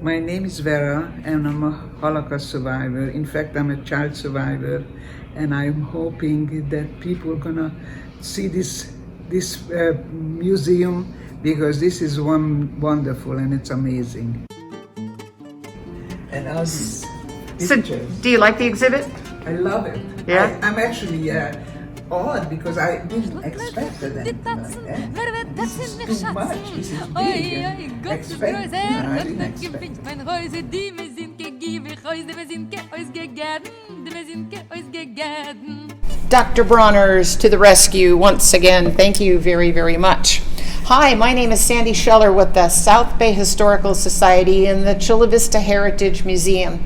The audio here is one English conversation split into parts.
My name is Vera and I'm a Holocaust survivor. In fact, I'm a child survivor, and I'm hoping that people are gonna see this museum, because this is wonderful and it's amazing. And all these pictures. So, do you like the exhibit? I love it. Yeah? I'm actually awed because I didn't expect anything like that. This is too much. This is big. I didn't expect. Dr. Bronner's to the rescue once again. Thank you very, very much. Hi, my name is Sandra Scheller with the South Bay Historical Society and the Chula Vista Heritage Museum.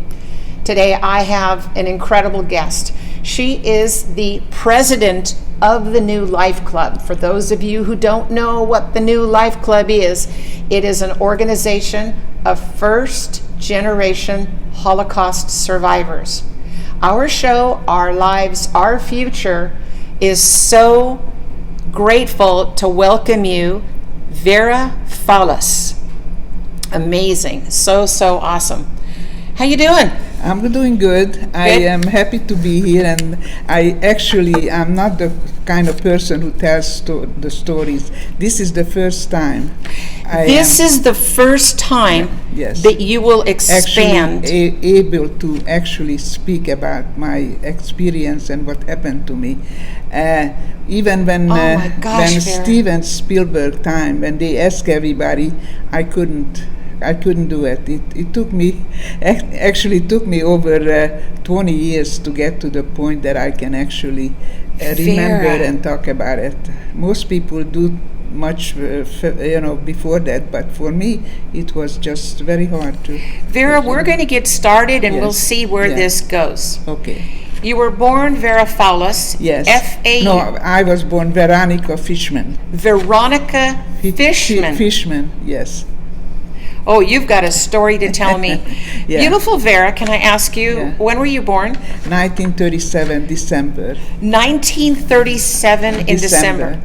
Today I have an incredible guest. She is the president of the New Life Club. For those of you who don't know what the New Life Club is, it is an organization of first-generation Holocaust survivors. Our show, Our Lives, Our Future, is so grateful to welcome you, Vera Falus. Amazing. So awesome. How you doing? I'm doing good. I am happy to be here, and I'm not the kind of person who tells the stories. This is the first time. This is the first time that you will expand. Able to actually speak about my experience and what happened to me. Even when Steven Spielberg time, when they asked everybody, I couldn't do it. It took me over 20 years to get to the point that I can actually remember and talk about it. Most people do much, before that, but for me, it was just very hard to. Vera, we're going to get started, and we'll see where this goes. Okay. You were born Vera Falus. Yes. F-A. No, I was born Veronica Fishman. Veronica Fishman. Fishman, yes. Oh, you've got a story to tell me. Beautiful Vera, can I ask you, when were you born? 1937, December. 1937 in December.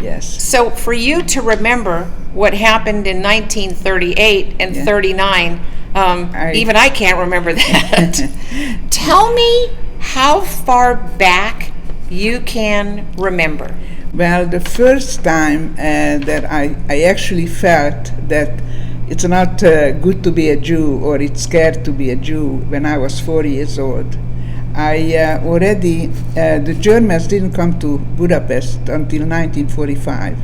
Yes. So for you to remember what happened in 1938 and 39, even I can't remember that. Tell me how far back you can remember. Well, the first time that I actually felt that it's not good to be a Jew, or it's scared to be a Jew, when I was 4 years old. The Germans didn't come to Budapest until 1945.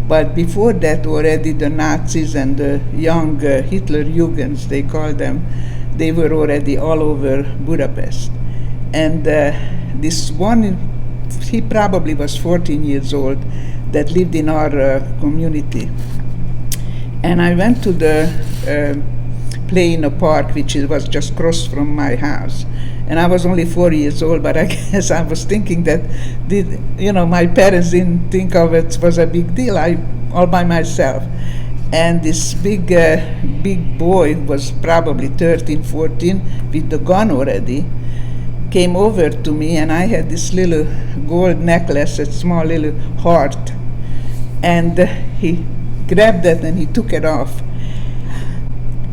But before that, already the Nazis and the young Hitler Jugends, they called them, they were already all over Budapest. And this one, he probably was 14 years old, that lived in our community. And I went to the play in a park, which was just across from my house. And I was only 4 years old, but I guess I was thinking that, my parents didn't think of it was a big deal. All by myself. And this big boy, was probably 13, 14, with the gun already, came over to me, and I had this little gold necklace, a small little heart. And he grabbed it and he took it off.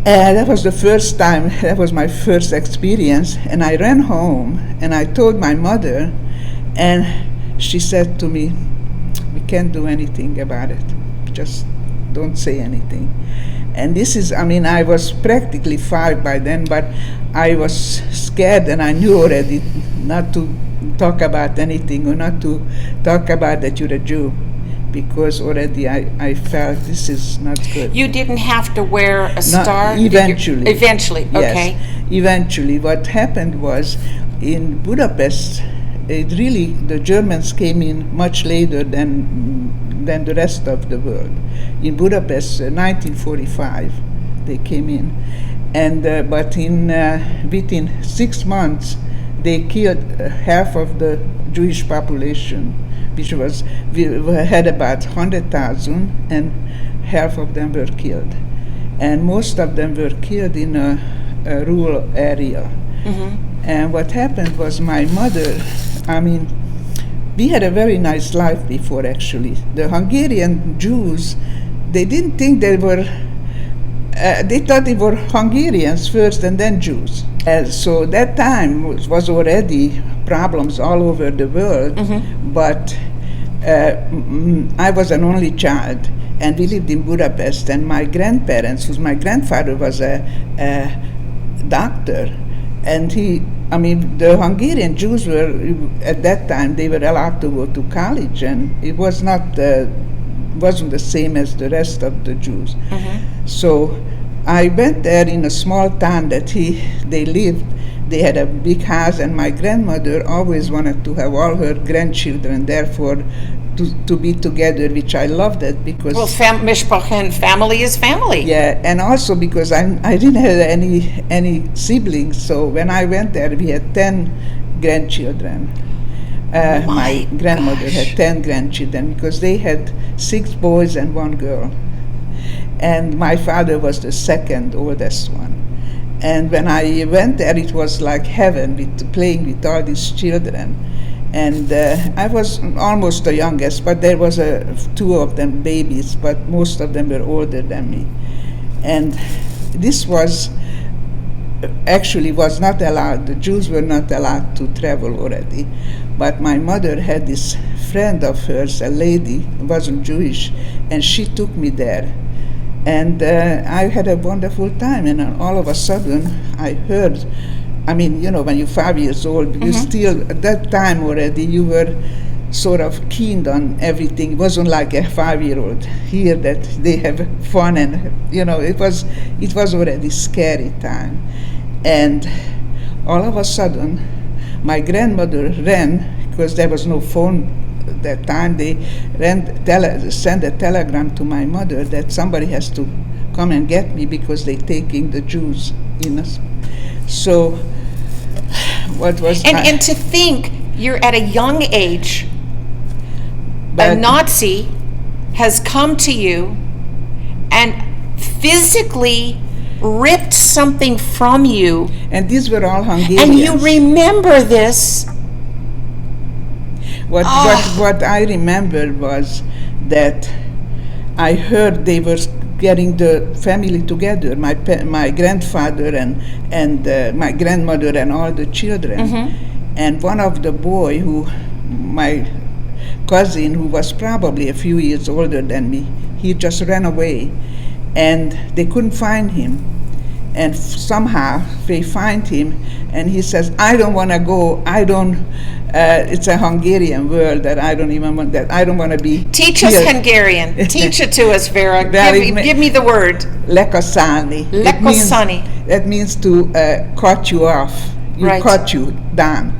That was the first time, that was my first experience. And I ran home and I told my mother, and she said to me, we can't do anything about it. Just don't say anything. And this is, I was practically 5 by then, but I was scared, and I knew already not to talk about anything, or not to talk about that you're a Jew, because already I felt this is not good. You didn't have to wear a star? Eventually. Eventually, okay. Yes, eventually. What happened was, in Budapest, the Germans came in much later than the rest of the world. In Budapest, 1945, they came in. And but within 6 months, they killed half of the Jewish population, which we had about 100,000, and half of them were killed. And most of them were killed in a rural area. Mm-hmm. And what happened was, my mother, we had a very nice life before, actually. The Hungarian Jews, they didn't think they were They thought they were Hungarians first and then Jews. So that time was already problems all over the world, but I was an only child, and we lived in Budapest, and my grandparents, whose my grandfather was a doctor, and the Hungarian Jews were, at that time, they were allowed to go to college, and it was wasn't the same as the rest of the Jews. So I went there in a small town that they lived. They had a big house, and my grandmother always wanted to have all her grandchildren there to be together, which I loved it because... Well, mishpacha and family is family. Yeah, and also because I didn't have any siblings, so when I went there, we had 10 grandchildren. My grandmother had 10 grandchildren because they had 6 boys and 1 girl. And my father was the second oldest one. And when I went there, it was like heaven, playing with all these children. And I was almost the youngest, but there was 2 of them babies, but most of them were older than me. And this was not allowed. The Jews were not allowed to travel already. But my mother had this friend of hers, a lady, wasn't Jewish, and she took me there. And I had a wonderful time, and all of a sudden I heard, when you're 5 years old, you still, at that time already, you were sort of keen on everything. It wasn't like a 5-year-old here that they have fun, and, it was already scary time. And all of a sudden, my grandmother ran, because there was no phone at that time. They sent a telegram to my mother that somebody has to come and get me because they're taking the Jews in us. So what was and to think you're at a young age, a Nazi has come to you and physically ripped something from you, and these were all Hungarians, and you remember this. What I remember was that I heard they were getting the family together, my grandfather and my grandmother and all the children. And one of the boy, my cousin, who was probably a few years older than me, he just ran away, and they couldn't find him. And somehow they find him, and he says, "I don't want to go. It's a Hungarian word that I don't even want. That I don't want to be." Teach us Hungarian. Teach it to us, Vera. Give me the word. Lekoszállni. Lekoszállni. That means to cut you off. Cut you down.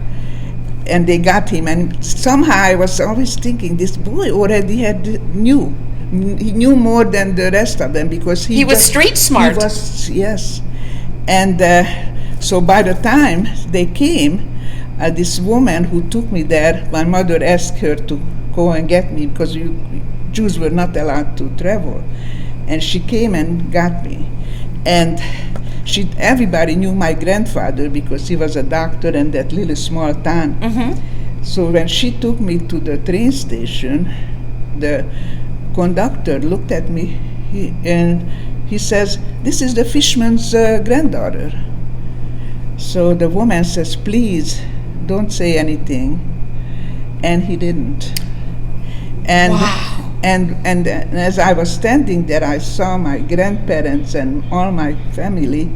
And they got him, and somehow I was always thinking, this boy already he knew more than the rest of them because he was street smart. He was, yes. And so by the time they came, this woman who took me there, my mother asked her to go and get me because Jews were not allowed to travel. And she came and got me. And everybody knew my grandfather because he was a doctor in that little small town. So when she took me to the train station, the conductor looked at me and he says, "This is the fishman's granddaughter." So the woman says, "Please don't say anything," and he didn't. And wow. and as I was standing there, I saw my grandparents and all my family.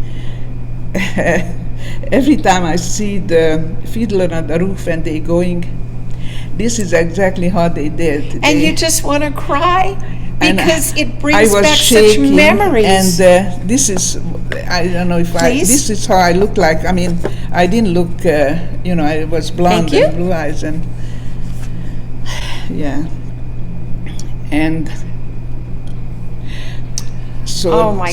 Every time I see the fiddler on the roof and they going, this is exactly how they did. And you just want to cry because it brings back shaking, such memories. And this is, I don't know if this is how I look like. I mean, I didn't look, I was blonde and blue eyes, and yeah. And so,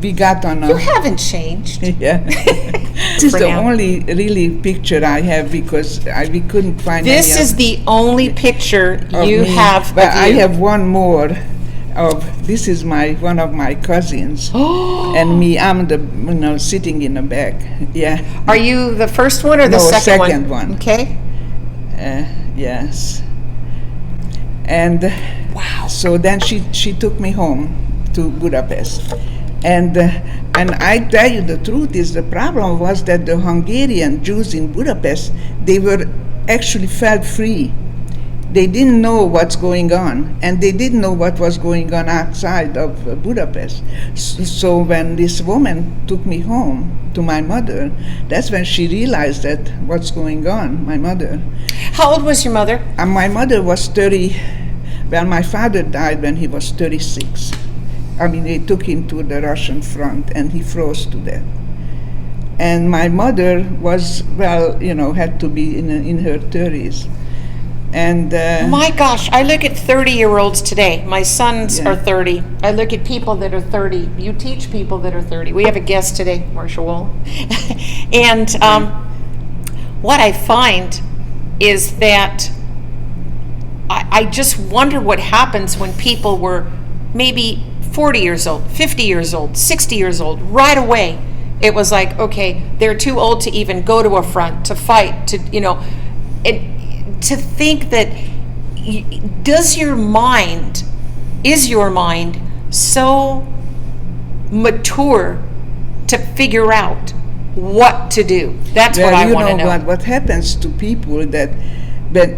we got on a... You haven't changed. Yeah. This is the only really picture I have because we couldn't find This is the only picture you have But of you. I have one more this is one of my cousins. And me, I'm the, sitting in the back. Yeah. Are you the first one or the second one? No, second one. Okay. Yes. And wow. So then she took me home to Budapest, And I tell you the truth is the problem was that the Hungarian Jews in Budapest, they were actually felt free. They didn't know what's going on, and they didn't know what was going on outside of Budapest. So when this woman took me home to my mother, that's when she realized that what's going on, my mother. How old was your mother? My mother was 30, well, my father died when he was 36. I mean, they took him to the Russian front, and he froze to death. And my mother was, well, had to be in her 30s. And my gosh, I look at 30-year-olds today. My sons are 30. I look at people that are 30. You teach people that are 30. We have a guest today, Marcia Wall. And what I find is that I just wonder what happens when people were maybe 40 years old, 50 years old, 60 years old. Right away, it was like, okay, they're too old to even go to a front, to fight, to think that is your mind so mature to figure out what to do? That's what I want to know. What happens to people that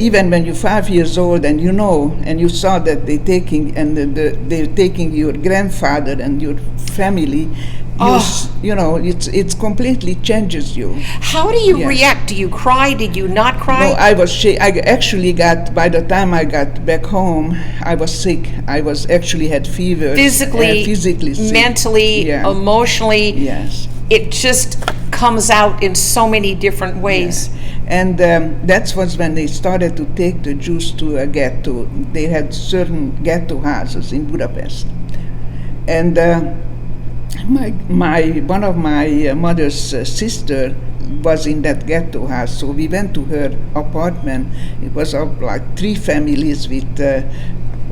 even when you're 5 years old and and you saw that they're taking your grandfather and your family, it completely changes you. How do you react? Do you cry? Did you not cry? No, I actually by the time I got back home, I was sick. I actually had fever. Physically sick. Mentally, emotionally. Yes. It just comes out in so many different ways. Yeah. And that was when they started to take the Jews to a ghetto. They had certain ghetto houses in Budapest. And one of my mother's sister was in that ghetto house, so we went to her apartment. It was of like 3 families with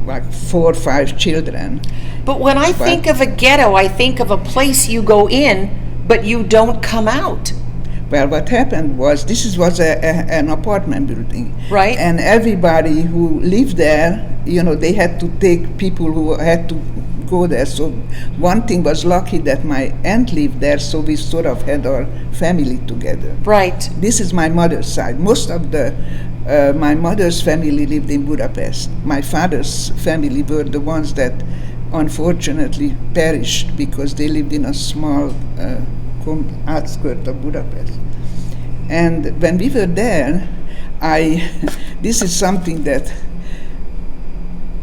like 4 or 5 children. But when I think of a ghetto, I think of a place you go in, but you don't come out. Well, what happened was this was an apartment building, right? And everybody who lived there, they had to take people who had to go there. So one thing was lucky that my aunt lived there, so we sort of had our family together. Right. This is my mother's side. Most of my mother's family lived in Budapest. My father's family were the ones that unfortunately perished because they lived in a small outskirts of Budapest. And when we were there, this is something that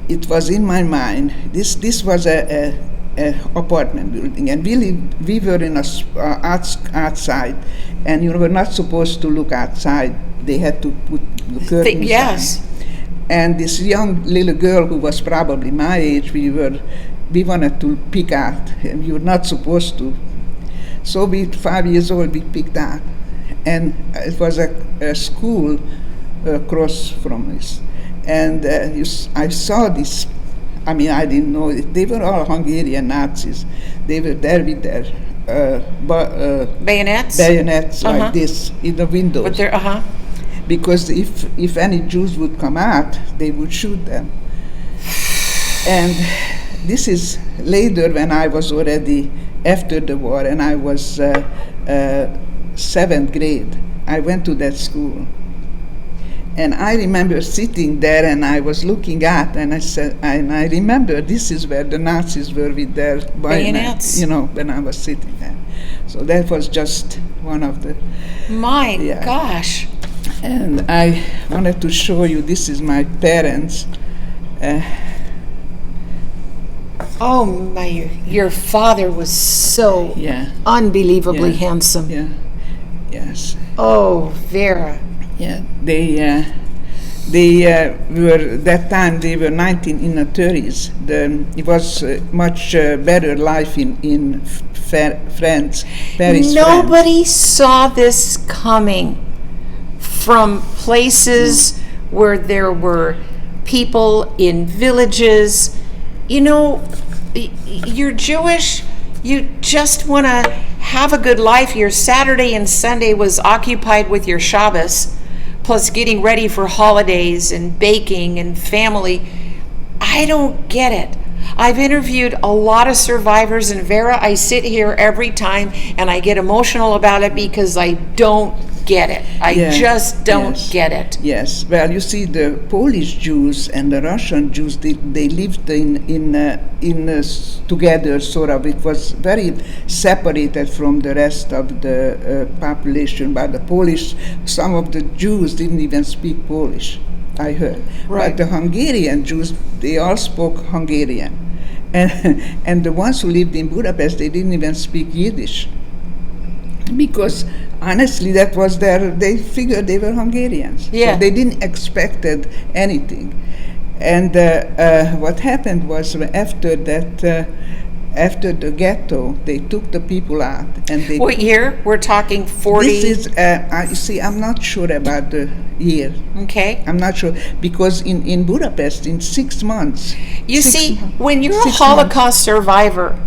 it was in my mind. This was a apartment building, and we were in outside, and you were not supposed to look outside. They had to put the curtains. Yes. And this young little girl who was probably my age, we wanted to pick out, and you were not supposed to. So 5 years old, we picked out. And it was a school across from us. And I saw this, I didn't know it. They were all Hungarian Nazis. They were there with their bayonets? Bayonets like this in the windows. With their, Because if any Jews would come out, they would shoot them. And this is later when I was already after the war, and I was 7th grade. I went to that school. And I remember sitting there, and I was looking at, and I remember this is where the Nazis were with their bayonets, when I was sitting there. So that was just one of the... My gosh. And I wanted to show you, this is my parents. Oh my! Your father was so unbelievably handsome. Yeah. Yes. Oh, Vera. Yeah. They were that time. They were 19 in the 30s. It was much better life in France. Paris. Nobody saw this coming from places where there were people in villages. You're Jewish, you just want to have a good life. Your Saturday and Sunday was occupied with your Shabbos, plus getting ready for holidays and baking and family. I don't get it. I've interviewed a lot of survivors, and Vera, I sit here every time and I get emotional about it because I don't get it. I just don't get it. Yes. Well, you see, the Polish Jews and the Russian Jews, they lived together, sort of. It was very separated from the rest of the population. But the Polish, some of the Jews didn't even speak Polish, I heard. Right. But the Hungarian Jews, they all spoke Hungarian. And the ones who lived in Budapest, they didn't even speak Yiddish. Because honestly, that was they figured they were Hungarians. Yeah. So they didn't expect anything. And what happened was after that, after the ghetto, they took the people out. And they. What year? We're talking 40? This is, you see, I'm not sure about the year. Okay. I'm not sure, because in Budapest, in 6 months. When you're a Holocaust survivor,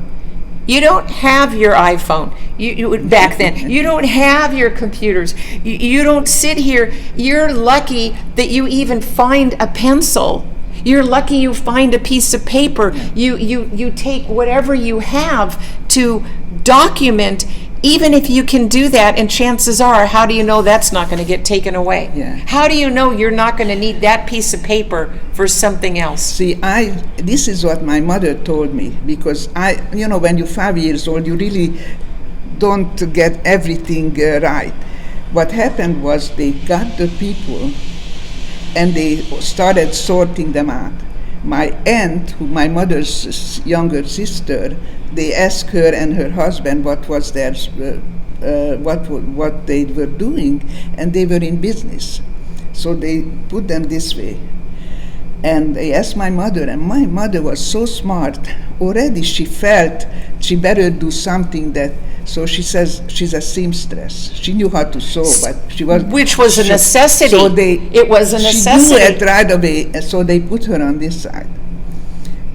you don't have your iPhone. You back then. You don't have your computers. You don't sit here. You're lucky that you even find a pencil. You're lucky you find a piece of paper. You take whatever you have to document, even if you can do that, and chances are, how do you know that's not going to get taken away? Yeah. How do you know you're not going to need that piece of paper for something else? See, this is what my mother told me, because when you're 5 years old, you really don't get everything right. What happened was they got the people and they started sorting them out. My aunt, my mother's younger sister, they asked her and her husband what was their what they were doing, and they were in business. So they put them this way. And they asked my mother, and my mother was so smart. Already she felt she better do something so she says she's a seamstress. She knew how to sew, but she was... Which was a necessity. So it was a necessity. She knew it right away, so they put her on this side.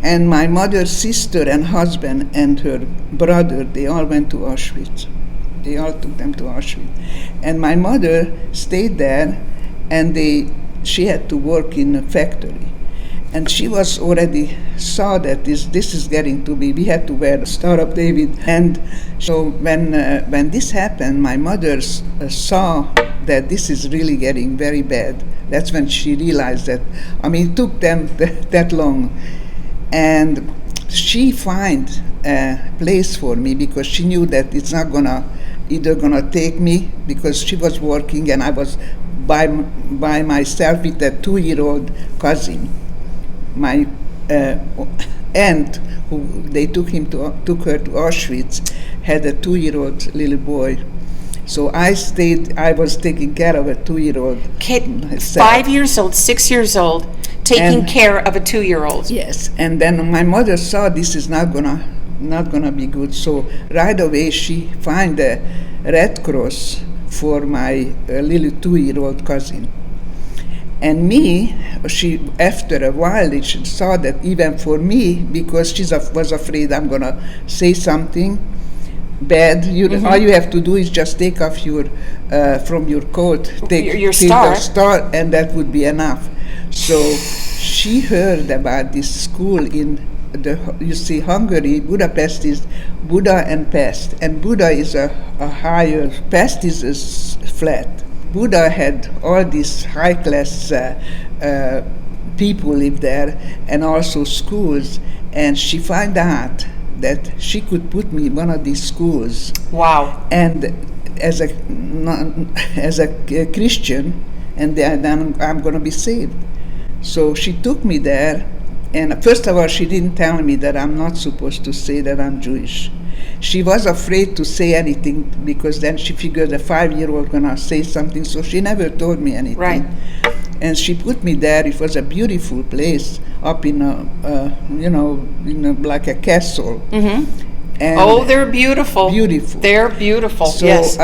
And my mother's sister and husband and her brother, they all went to Auschwitz. They all took them to Auschwitz. And my mother stayed there, and she had to work in a factory. And she was already saw that this is getting to be, we had to wear the Star of David. And so when this happened, my mother saw that this is really getting very bad. That's when she realized that, it took them that long. And she found a place for me, because she knew that it's not gonna take me, because she was working and I was by myself with a 2-year-old cousin. My aunt, who they took her to Auschwitz, had a 2-year-old little boy. So I was taking care of a 2-year-old kid, myself. 5 years old, 6 years old, taking care of a 2-year-old. Yes, and then my mother saw this is not gonna be good. So right away she found a Red Cross for my little 2-year-old cousin. And me, after a while, she saw that even for me, because she was afraid I'm gonna say something bad. All you have to do is just take off from your coat, take your the star, and that would be enough. So she heard about this school in Hungary. Budapest is Buda and Pest, and Buda is a higher, Pest is a flat. Buda had all these high-class people live there, and also schools, and she found out that she could put me in one of these schools. Wow. And as a Christian, and then I'm going to be saved. So she took me there, and first of all, she didn't tell me that I'm not supposed to say that I'm Jewish. She was afraid to say anything, because then she figured a 5-year-old gonna say something, so she never told me anything. Right. And she put me there. It was a beautiful place, up in like a castle. Mm-hmm. And they're beautiful. Beautiful. They're beautiful. So, yes.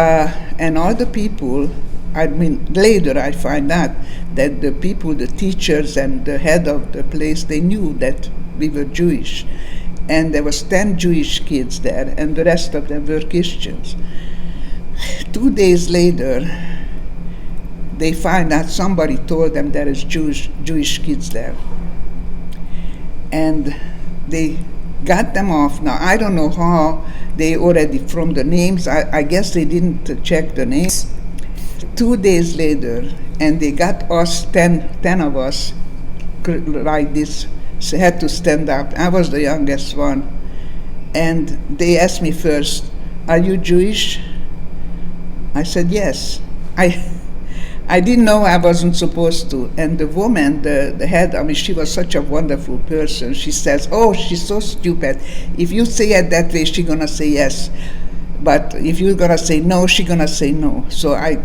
And all the people, later I find out that the people, the teachers and the head of the place, they knew that we were Jewish. And there was 10 Jewish kids there, and the rest of them were Christians. 2 days later, they find out somebody told them there is Jewish kids there. and they got them off. Now, I don't know how they already, from the names, I guess they didn't check the names. 2 days later, and they got us, 10 of us, like this, had to stand up. I was the youngest one. And they asked me first, "Are you Jewish?" I said, "Yes." I didn't know I wasn't supposed to. And the woman, the head, I mean, she was such a wonderful person. She says, "Oh, she's so stupid. If you say it that way, she's going to say yes. But if you're going to say no, she's going to say no." So I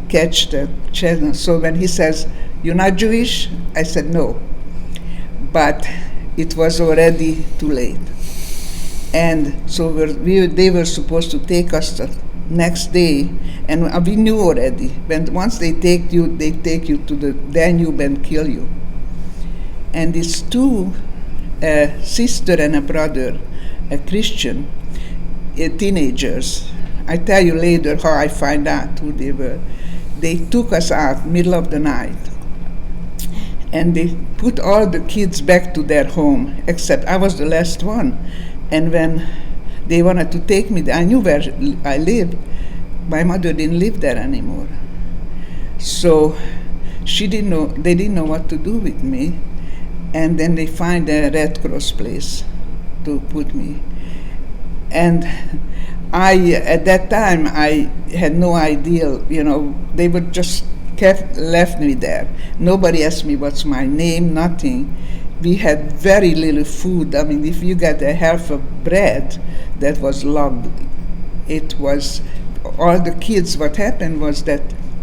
catch the channel. So when he says, "You're not Jewish?" I said, "No." But it was already too late. And so they were supposed to take us the next day, and we knew already. Once they take you to the Danube and kill you. And these two, a sister and a brother, a Christian, teenagers. I tell you later how I find out who they were. They took us out middle of the night, and they put all the kids back to their home, except I was the last one. And when they wanted to take me, I knew where I lived. My mother didn't live there anymore. So they didn't know what to do with me. And then they find a Red Cross place to put me. And at that time, I had no idea, they would just left me there. Nobody asked me what's my name, nothing. We had very little food. I mean, if you got a half of bread, that was lovely. It was all the kids. What happened was that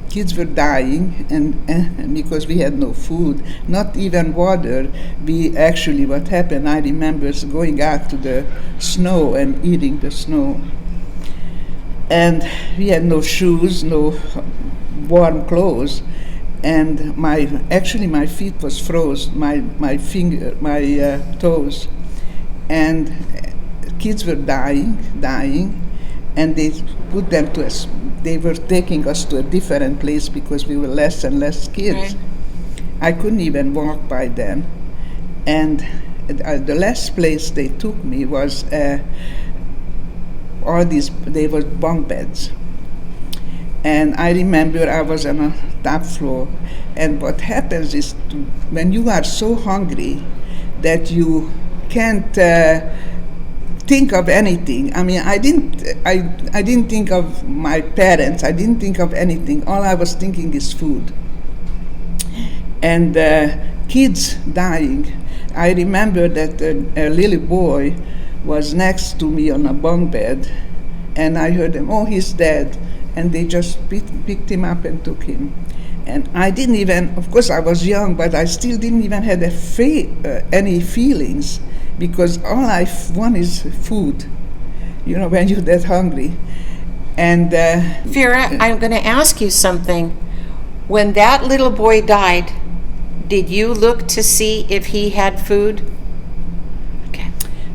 kids were dying, and because we had no food, not even water. What happened, I remember going out to the snow and eating the snow. And we had no shoes, no warm clothes. And my feet was frozen, my toes, and kids were dying, and they put them to us. They were taking us to a different place because we were less and less kids. Right. I couldn't even walk by then, and the last place they took me was they were bunk beds. And I remember I was on a top floor, and what happens is when you are so hungry that you can't think of anything. I mean, I didn't think of my parents. I didn't think of anything. All I was thinking is food. And kids dying. I remember that a little boy was next to me on a bunk bed, and I heard him, "Oh, he's dead." And they just picked him up and took him. And I didn't even, of course I was young, but I still didn't even have any feelings, because all I want is food, when you're that hungry. And Vera, I'm going to ask you something. When that little boy died, did you look to see if he had food? Okay.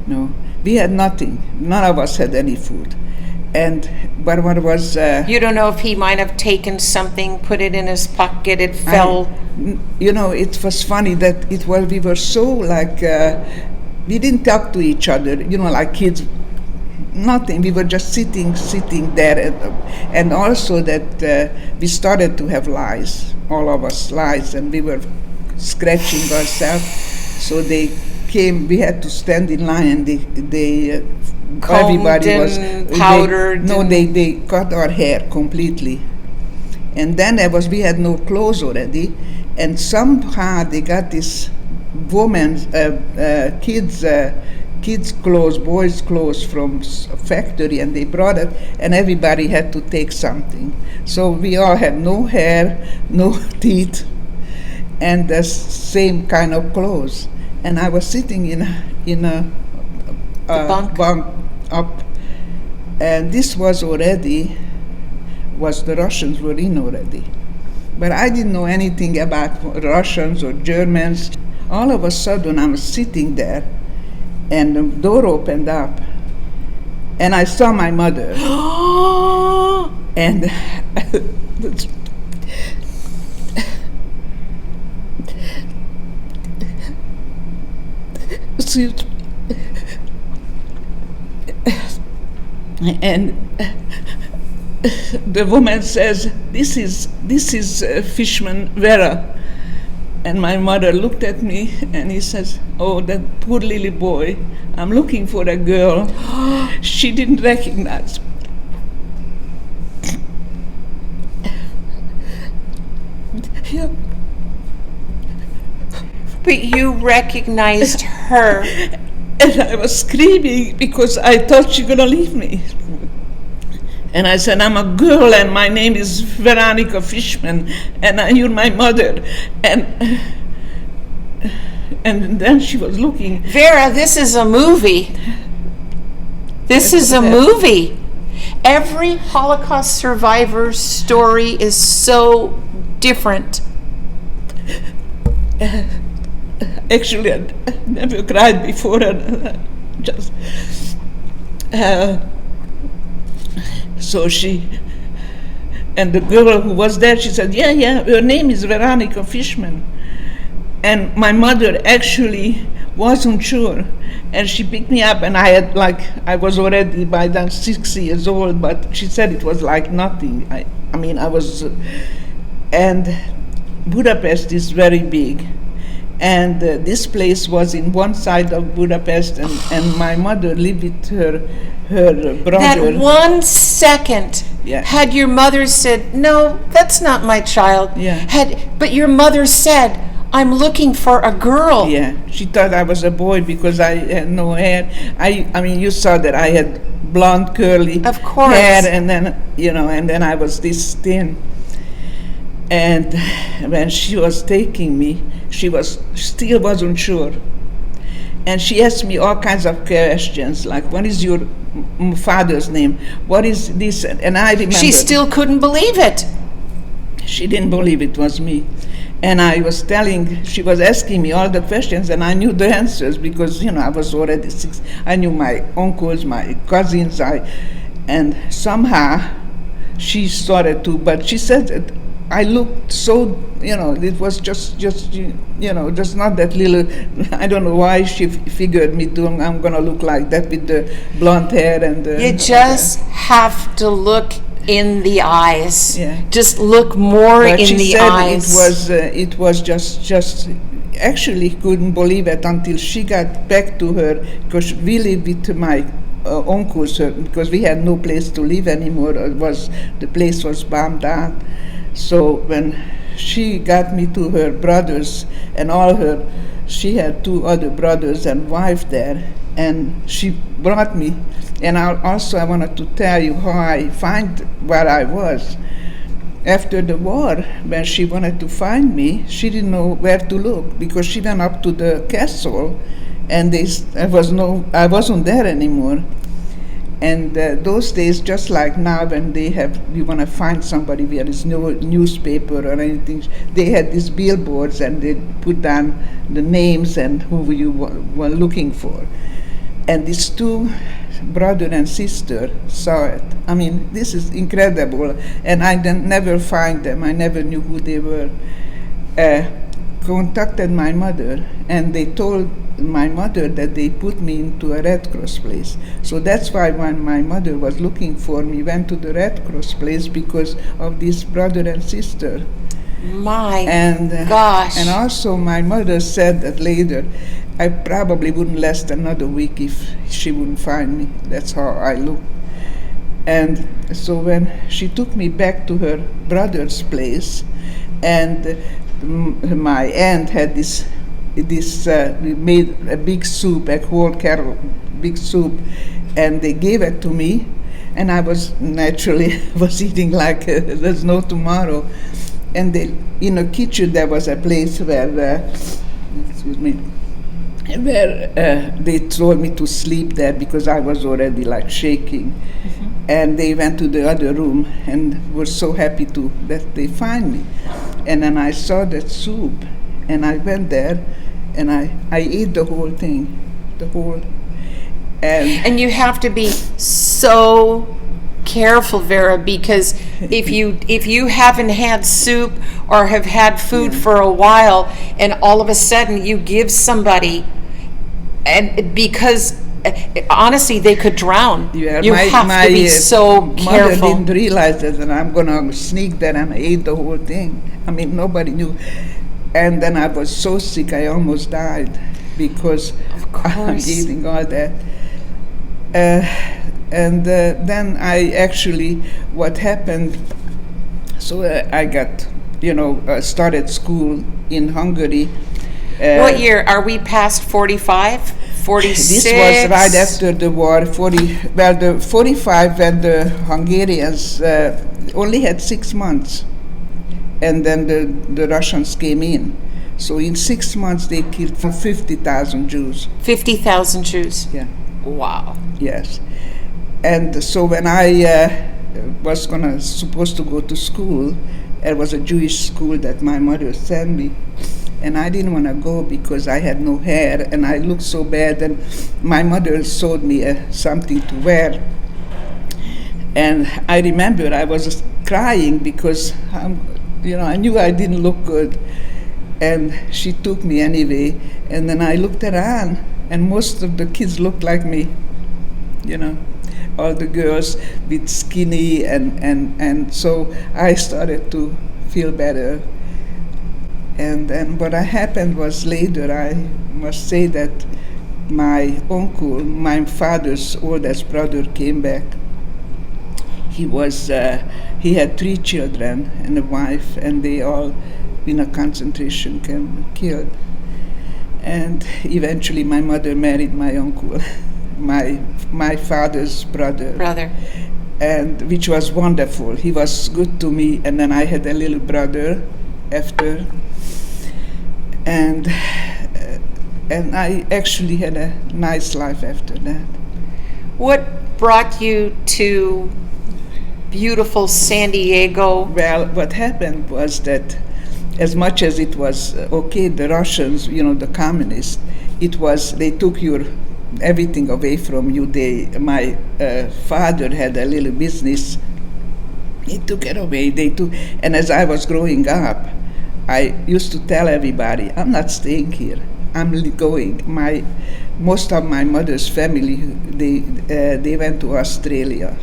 No, we had nothing. None of us had any food. But what was... you don't know if he might have taken something, put it in his pocket, it fell... it was funny that we were so we didn't talk to each other, like kids, nothing. We were just sitting there. And also that we started to have lice, all of us lice, and we were scratching ourselves. So they came, we had to stand in line, and they everybody was powdered. They cut our hair completely, and then we had no clothes already, and somehow they got this woman's kids clothes, boys clothes from a factory, and they brought it, and everybody had to take something. So we all had no hair, no teeth, and the same kind of clothes. And I was sitting in a bunk up, and this was the Russians were in already. But I didn't know anything about Russians or Germans. All of a sudden I was sitting there, and the door opened up, and I saw my mother. And excuse me. And the woman says, this is Fishman Vera. And my mother looked at me and he says, oh, that poor little boy, I'm looking for a girl. She didn't recognize me. Yeah. But you recognized her. And I was screaming because I thought she was going to leave me. And I said, I'm a girl and my name is Veronica Fishman and you're my mother. And then she was looking. Vera, this is a movie. This is a movie. Every Holocaust survivor's story is so different. Actually, I never cried before. Just so she, and the girl who was there, she said, yeah, her name is Veronica Fishman. And my mother actually wasn't sure. And she picked me up, and I was already by then 6 years old, but she said it was like nothing. And Budapest is very big. And this place was in one side of Budapest, and my mother lived with her brother. That 1 second, Yeah. had your mother said, no, that's not my child. Yeah. But your mother said, I'm looking for a girl. Yeah, she thought I was a boy because I had no hair. I mean, you saw that I had blonde, curly Of course. hair, and then I was this thin. And when she was taking me, she still wasn't sure. And she asked me all kinds of questions, like, what is your father's name? What is this? And I remember. She still couldn't believe it. She didn't believe it was me. And she was asking me all the questions, and I knew the answers because, I was already 6. I knew my uncles, my cousins, and somehow she started to, but she said that I looked so, it was just not that little. I don't know why she figured me too. I'm going to look like that with the blonde hair and the. You just have to look in the eyes. Yeah. Just look more But in she the said eyes. it was just actually couldn't believe it until she got back to her, because we lived with my uncles, because we had no place to live anymore. The place was bombed down. So when she got me to her brothers and she had 2 other brothers and wife there, and she brought me. And I wanted to tell you how I find where I was. After the war, when she wanted to find me, she didn't know where to look, because she went up to the castle, and I wasn't there anymore. And those days, just like now, when you want to find somebody where there's no newspaper or anything, they had these billboards and they put down the names and who you were looking for. And these 2 brother and sister saw it. I mean, this is incredible, and I never find them. I never knew who they were. Contacted my mother, and they told my mother that they put me into a Red Cross place. So that's why when my mother was looking for me, went to the Red Cross place because of this brother and sister. My Gosh. And also my mother said that later, I probably wouldn't last another week if she wouldn't find me. That's how I look. And so when she took me back to her brother's place, and my aunt had we made a big soup, a whole kettle, big soup, and they gave it to me, and I was naturally eating like there's no tomorrow. And in the kitchen there was a place where, they told me to sleep there because I was already like shaking. Mm-hmm. And they went to the other room and were so happy that they find me. And then I saw that soup, and I went there, and I ate the whole thing, And you have to be so careful, Vera, because if you haven't had soup or have had food for a while, and all of a sudden you give somebody And because honestly, they could drown. Yeah, You have to be so mother careful. didn't realize that, and I'm gonna sneak there and ate the whole thing. I mean, nobody knew. And then I was so sick, I almost died because I'm eating all that. And then I actually, what happened, so I got, started school in Hungary. What year? Are we past 45? 46? This was right after the war, the 45 when the Hungarians only had 6 months. And then the Russians came in. So in 6 months they killed 50,000 Jews. 50,000 Jews? Yeah. Wow. Yes. And so when I was supposed to go to school, it was a Jewish school that my mother sent me. And I didn't want to go because I had no hair and I looked so bad. And my mother sewed me something to wear. And I remember I was crying because I knew I didn't look good. And she took me anyway. And then I looked around, and most of the kids looked like me. All the girls with skinny, and so I started to feel better. And then what happened was later, I must say that my uncle, my father's oldest brother, came back. He had 3 children and a wife, and they all in a concentration camp killed. And eventually my mother married my uncle, my father's brother. And which was wonderful. He was good to me, and then I had a little brother after. And I actually had a nice life after that. What brought you to beautiful San Diego? Well, what happened was that as much as it was the Russians, the communists, they took everything away from you. My father had a little business. He took it away. And as I was growing up, I used to tell everybody, I'm not staying here. I'm going. Most of my mother's family, they went to Australia.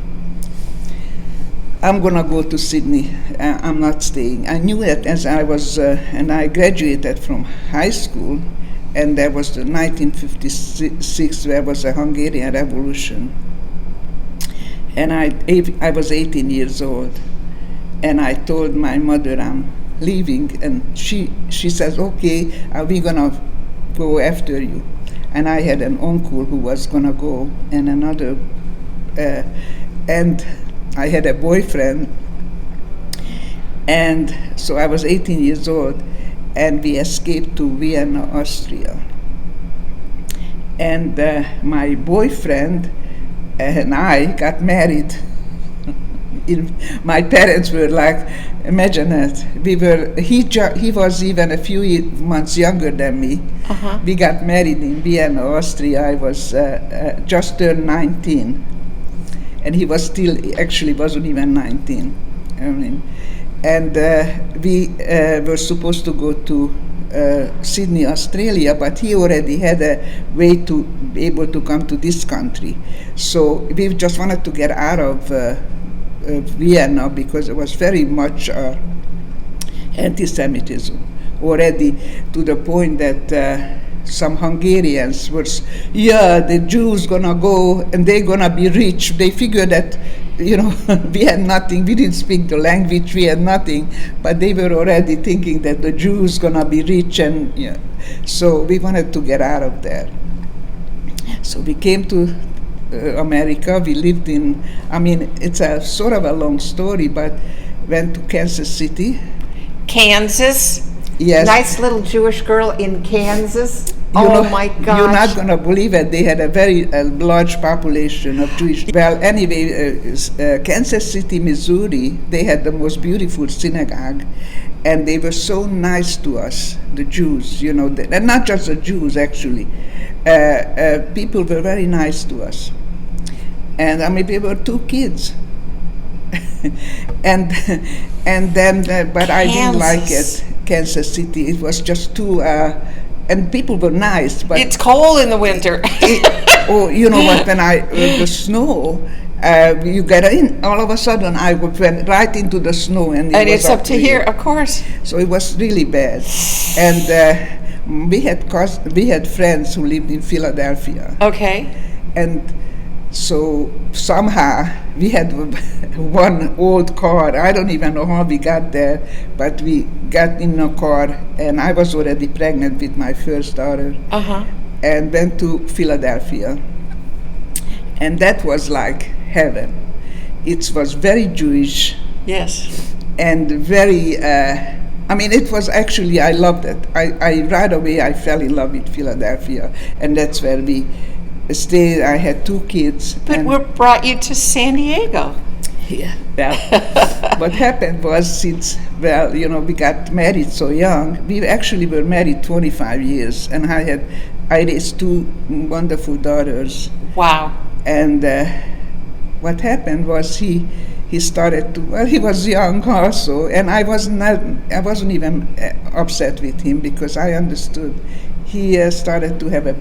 I'm gonna go to Sydney. I'm not staying. I knew that as I was, and I graduated from high school, and there was the 1956, there was a Hungarian Revolution. And I was 18 years old, and I told my mother I'm leaving, and she says, okay, we're gonna go after you. And I had an uncle who was gonna go, and another, and I had a boyfriend, and so I was 18 years old, and we escaped to Vienna, Austria. And my boyfriend and I got married. My parents were like, imagine that. He was even a few months younger than me. Uh-huh. We got married in Vienna, Austria. I was just turned 19. And he was wasn't even 19. And we were supposed to go to Sydney, Australia, but he already had a way to be able to come to this country. So we just wanted to get out of Vienna because it was very much anti-Semitism already, to the point that some Hungarians were, the Jews gonna go and they're gonna be rich. They figured that, we had nothing, we didn't speak the language, we had nothing, but they were already thinking that the Jews gonna be rich, and so we wanted to get out of there. So we came to America. We lived it's a sort of a long story, but went to Kansas City. Kansas? Yes. Nice little Jewish girl in Kansas. My gosh. You're not going to believe it. They had a very large population of Jewish. Well, anyway, Kansas City, Missouri, they had the most beautiful synagogue, and they were so nice to us, the Jews, and not just the Jews, actually. People were very nice to us. And there were 2 kids. and then, but I didn't like it, Kansas City. It was just too and people were nice, but It's cold in the winter. oh, you know what? When the snow, you get in. All of a sudden, I went right into the snow, and And it's up to here, of course. So it was really bad, and we had friends who lived in Philadelphia, Okay. and so somehow we had one old car. I don't even know how we got there, but we got in a car, and I was already pregnant with my first daughter, and went to Philadelphia. And that was like heaven. It was very Jewish Yes. and very, it was actually, I loved it. I right away, I fell in love with Philadelphia, and that's where we stayed. I had 2 kids. But and what brought you to San Diego? yeah, well, what happened was, since, we got married so young, we actually were married 25 years, and I raised 2 wonderful daughters. Wow. And what happened was he started to, he was young also, and I wasn't even upset with him, because I understood. He started to have a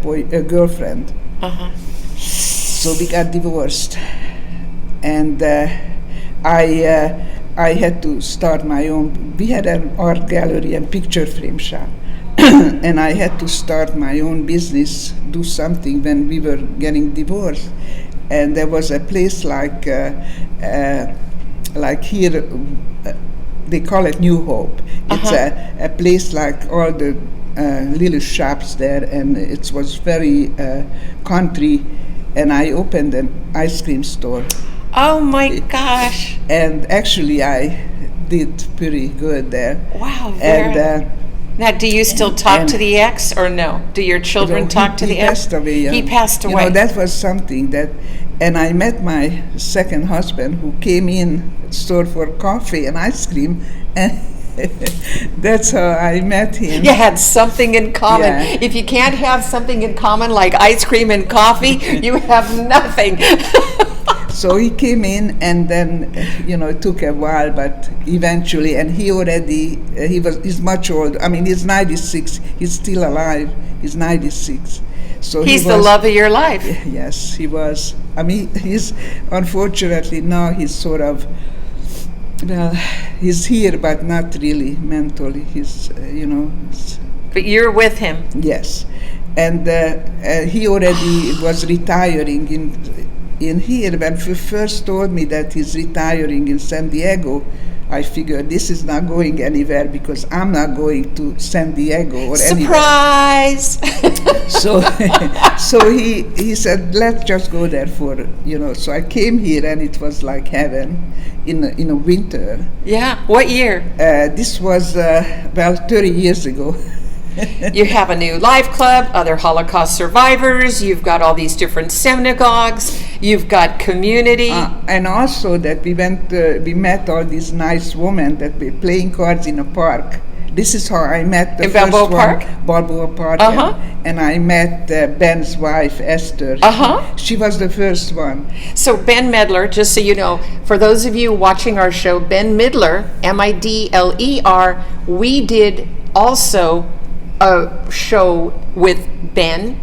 girlfriend. So we got divorced, and I had to start my own. We had an art gallery and picture frame shop, and I had to start my own business, do something when we were getting divorced. And there was a place like here, they call it New Hope. It's a place like all the little shops there, and it was very country. And I opened an ice cream store. Oh my gosh. And actually I did pretty good there. Wow. And now, do you still talk to the ex, or no? Do your children talk to the ex? He passed away. He passed away. That was something that, and I met my second husband, who came in store for coffee and ice cream, and that's how I met him. You had something in common. Yeah. If you can't have something in common like ice cream and coffee, you have nothing. So he came in, and then, it took a while, but eventually, and he's much older. He's 96. He's still alive. He's 96. So he's the love of your life. Yes, he was. He's, unfortunately, now he's sort of, he's here, but not really mentally. He's, But you're with him. Yes. And he already was retiring in here. When he first told me that he's retiring in San Diego, I figured this is not going anywhere, because I'm not going to San Diego or Surprise! anywhere. So he said, let's just go there for, So I came here, and it was like heaven in a winter. Yeah. What year? This was 30 years ago. You have a new life club, other Holocaust survivors, you've got all these different synagogues, you've got community. And also that we met all these nice women that were playing cards in a park. This is how I met the in first Balboa one. Park? Balboa Park. And I met Ben's wife, Esther. She was the first one. So Ben Midler, just so you know, for those of you watching our show, Ben Midler, Midler, we did also a show with Ben,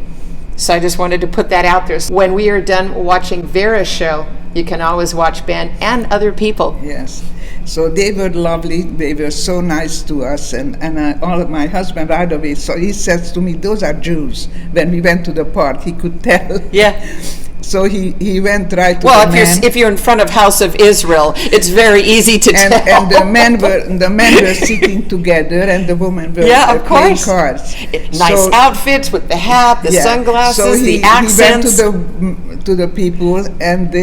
so I just wanted to put that out there. So when we are done watching Vera's show, you can always watch Ben and other people. Yes, so they were lovely. They were so nice to us, and all of my husband right away. So he says to me, "Those are Jews." When we went to the park, he could tell. Yeah. So he went right to well, the men. if you're in front of House of Israel, it's very easy to tell. And the men were sitting together, and the women were playing cards. Nice outfits with the hat, the sunglasses, the accents. He went to the people, and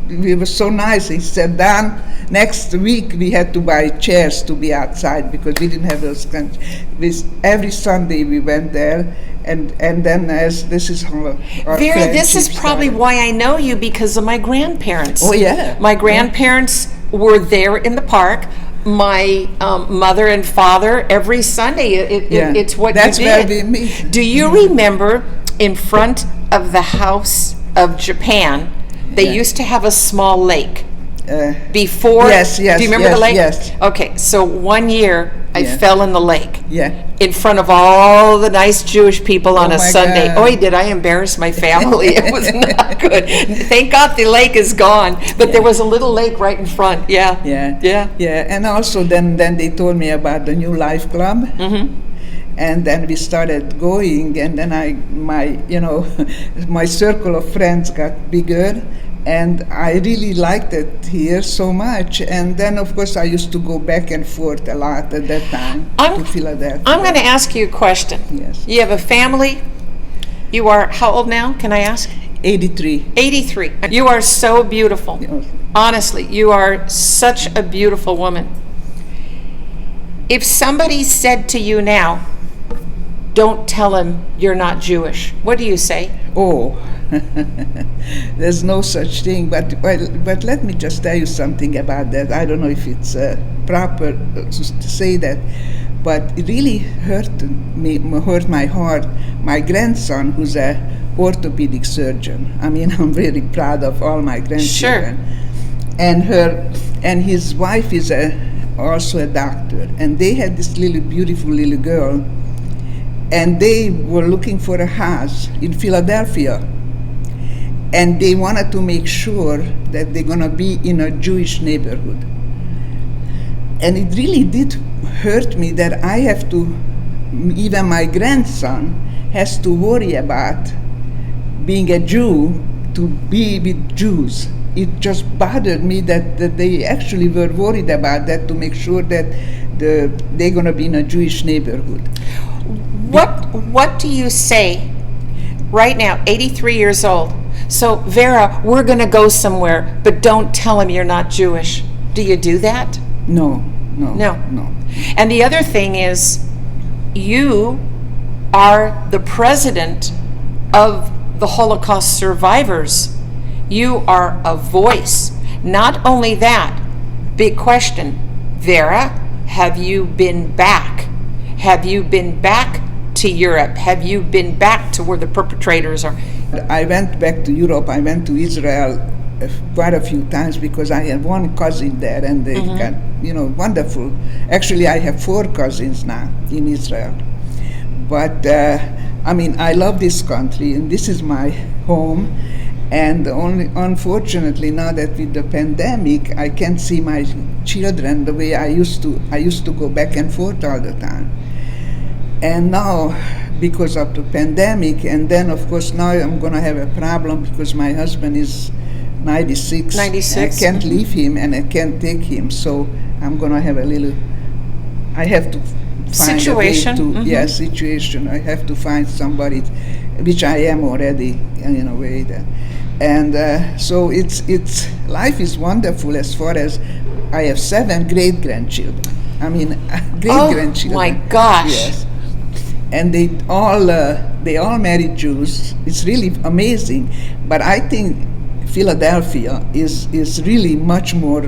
we were so nice. He said, "Dan, next week we had to buy chairs to be outside, because we didn't have those kinds." Every Sunday we went there. And then, as this is our Vera, this is probably why I know you, because of my grandparents. Oh yeah. My grandparents were there in the park. My mother and father, every Sunday, it's what That's you did. Where we meet. Do you remember in front of the House of Japan, they used to have a small lake? Before? Yes, yes. Do you remember yes, the lake? Yes. Okay, so one year I Yeah. fell in the lake. Yeah. In front of all the nice Jewish people on Oh a my Sunday. God. Oy, did I embarrass my family. It was not good. Thank God the lake is gone. But there was a little lake right in front. Yeah. Yeah. Yeah. Yeah. And also then they told me about the New Life Club. Mm-hmm. And then we started going, and then my my circle of friends got bigger, and I really liked it here so much. And then, of course, I used to go back and forth a lot at that time to Philadelphia. I'm going to ask you a question. Yes. You have a family. You are how old now? Can I ask? 83. 83. You are so beautiful. Yes. Honestly, you are such a beautiful woman. If somebody said to you now, don't tell him you're not Jewish, what do you say? Oh, there's no such thing. But let me just tell you something about that. I don't know if it's proper to say that, but it really hurt my heart. My grandson, who's a orthopedic surgeon. I mean, I'm really proud of all my grandchildren. Sure. And his wife is also a doctor, and they had this beautiful little girl. And they were looking for a house in Philadelphia. And they wanted to make sure that they're going to be in a Jewish neighborhood. And it really did hurt me that I have to, even my grandson has to worry about being a Jew to be with Jews. It just bothered me that they actually were worried about that to make sure that they're going to be in a Jewish neighborhood. What do you say right now, 83 years old? So, Vera, we're going to go somewhere, but don't tell him you're not Jewish. Do you do that? No. And the other thing is, you are the president of the Holocaust survivors. You are a voice. Not only that, big question, Vera, have you been back? Have you been back to Europe? Have you been back to where the perpetrators are? I went back to Europe. I went to Israel quite a few times because I have one cousin there, and they got, wonderful. Actually, I have 4 cousins now in Israel. But, I love this country, and this is my home. And only, unfortunately, now that with the pandemic, I can't see my children the way I used to. I used to go back and forth all the time. And now, because of the pandemic, and then of course now I'm going to have a problem because my husband is 96. 96. I can't leave him and I can't take him, so I'm going to have I have to find situation. a way to, situation. I have to find somebody, which I am already in a way. And so it's life is wonderful as far as I have 7 great-grandchildren. Great-grandchildren. Oh my gosh. Yes. And they all married Jews. It's really amazing. But I think Philadelphia is really much more,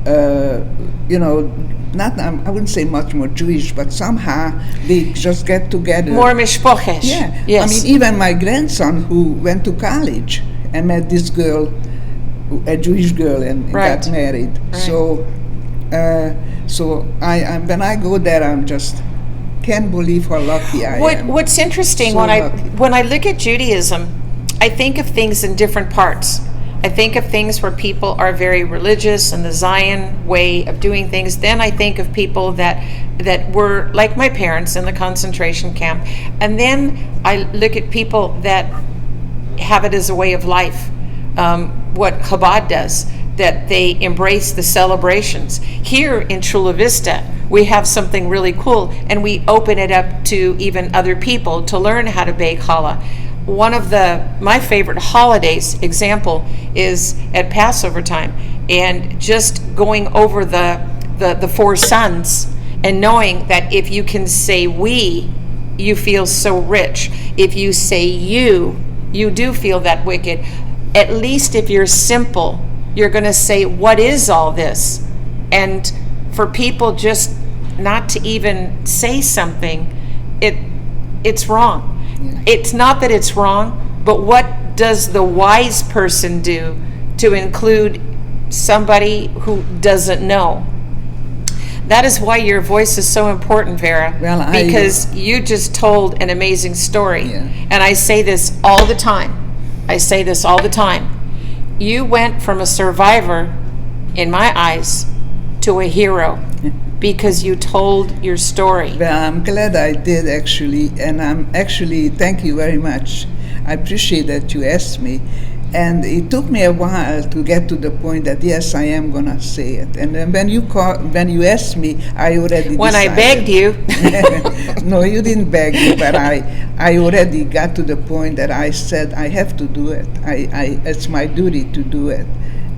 I wouldn't say much more Jewish, but somehow they just get together. More mishpochesh. Yeah. Yes. Even my grandson who went to college and met this girl, a Jewish girl, and got married. Right. So when I go there, I'm just can't believe how lucky I am. What's interesting, So when I look at Judaism, I think of things in different parts. I think of things where people are very religious and the Zion way of doing things. Then I think of people that were like my parents in the concentration camp. And then I look at people that have it as a way of life, what Chabad does, that they embrace the celebrations. Here in Chula Vista, we have something really cool, and we open it up to even other people to learn how to bake challah. One of my favorite holidays, example, is at Passover time, and just going over the 4 sons and knowing that if you can say we, you feel so rich. If you say you do feel that wicked. At least if you're simple, you're going to say, what is all this? And for people just not to even say something, it's wrong. Yeah. It's not that it's wrong, but what does the wise person do to include somebody who doesn't know. That is why your voice is so important, Vera, because you just told an amazing story. Yeah. And I say this all the time. You went from a survivor, in my eyes, to a hero because you told your story. Well, I'm glad I did, actually, and thank you very much. I appreciate that you asked me. And it took me a while to get to the point that, yes, I am going to say it. And then when you asked me, I already When decided. I begged you. No, you didn't beg me, but I already got to the point that I said, I have to do it. It's my duty to do it.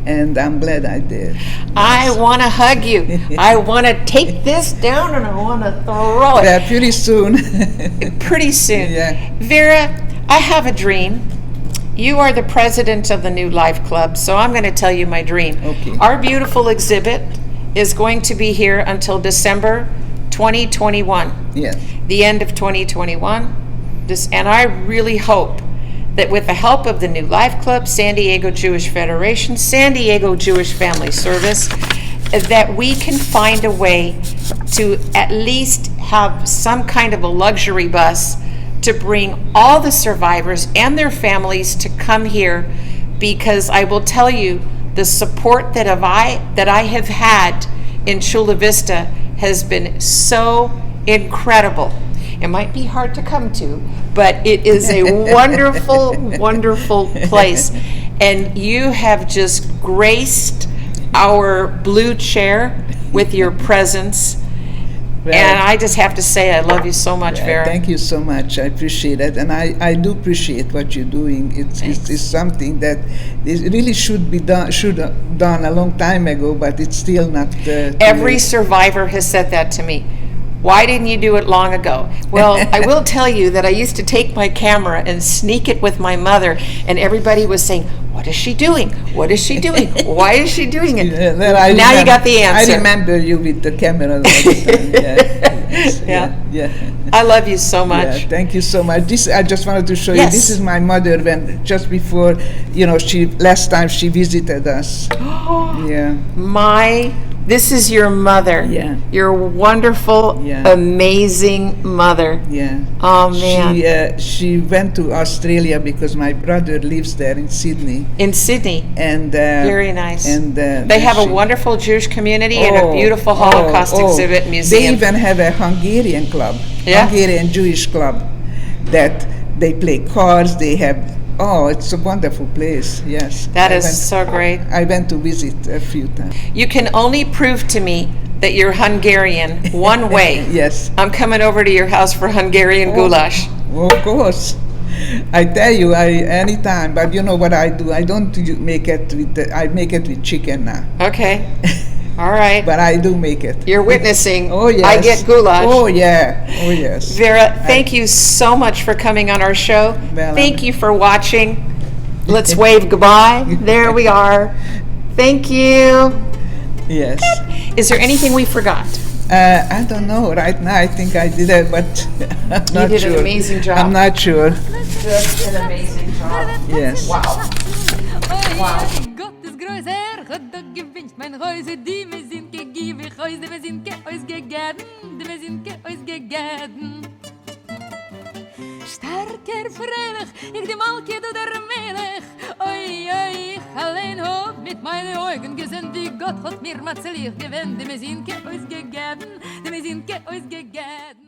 And I'm glad I did. Yes. I want to hug you. I want to take this down and I want to throw it. Yeah, pretty soon. Pretty soon. Yeah. Vera, I have a dream. You are the president of the New Life Club, so I'm going to tell you my dream. Okay. Our beautiful exhibit is going to be here until December 2021. Yes. The end of 2021. And I really hope that with the help of the New Life Club, San Diego Jewish Federation, San Diego Jewish Family Service, that we can find a way to at least have some kind of a luxury bus to bring all the survivors and their families to come here, because I will tell you, the support that I have had in Chula Vista has been so incredible. It might be hard to come to, but it is a wonderful, wonderful place. And you have just graced our blue chair with your presence. Well, and I just have to say, I love you so much, Vera. Thank you so much. I appreciate it. And I do appreciate what you're doing. It's something that really should have done a long time ago, but it's still not. Every survivor has said that to me. Why didn't you do it long ago? Well, I will tell you that I used to take my camera and sneak it with my mother, and everybody was saying, what is she doing? What is she doing? Why is she doing it? Now you got the answer. I remember you with the camera all the time. Yeah. I love you so much. Yeah, thank you so much. I just wanted to show you. This is my mother just before, last time she visited us. Yeah. This is your mother. Yeah. Your wonderful, amazing mother. Yeah. Oh, man. She went to Australia because my brother lives there in Sydney. And very nice. And they have a wonderful Jewish community and a beautiful Holocaust exhibit museum. They even have a Hungarian club, Hungarian Jewish club, that they play cards. They have. Oh, it's a wonderful place, yes. That is so great. I went to visit a few times. You can only prove to me that you're Hungarian one way. Yes. I'm coming over to your house for Hungarian goulash. Of course. I tell you, anytime, but you know what I do? I don't make it I make it with chicken now. Okay. All right. But I do make it. You're witnessing. Oh, yes. I get goulash. Oh, yeah. Oh, yes. Vera, thank you so much for coming on our show. Well, thank you for watching. Let's wave goodbye. There we are. Thank you. Yes. Is there anything we forgot? I don't know. Right now, I think I did it, but I'm not sure. You did an amazing job. I'm not sure. Just an amazing job. Yes. Wow. Wow. Hat doch gewünscht, mein Häuser, die mir sind gegeben, Häuser, wir sind ausgegeben, die mir sind ausgegeben. Starker Fröhlich, ich die Malke, du der Melech, oi, oi, ich allein hab mit meinen Augen gesehen, wie Gott hat mir Matzelig gewinnt, die mir sind ausgegeben, die mir sind ausgegeben.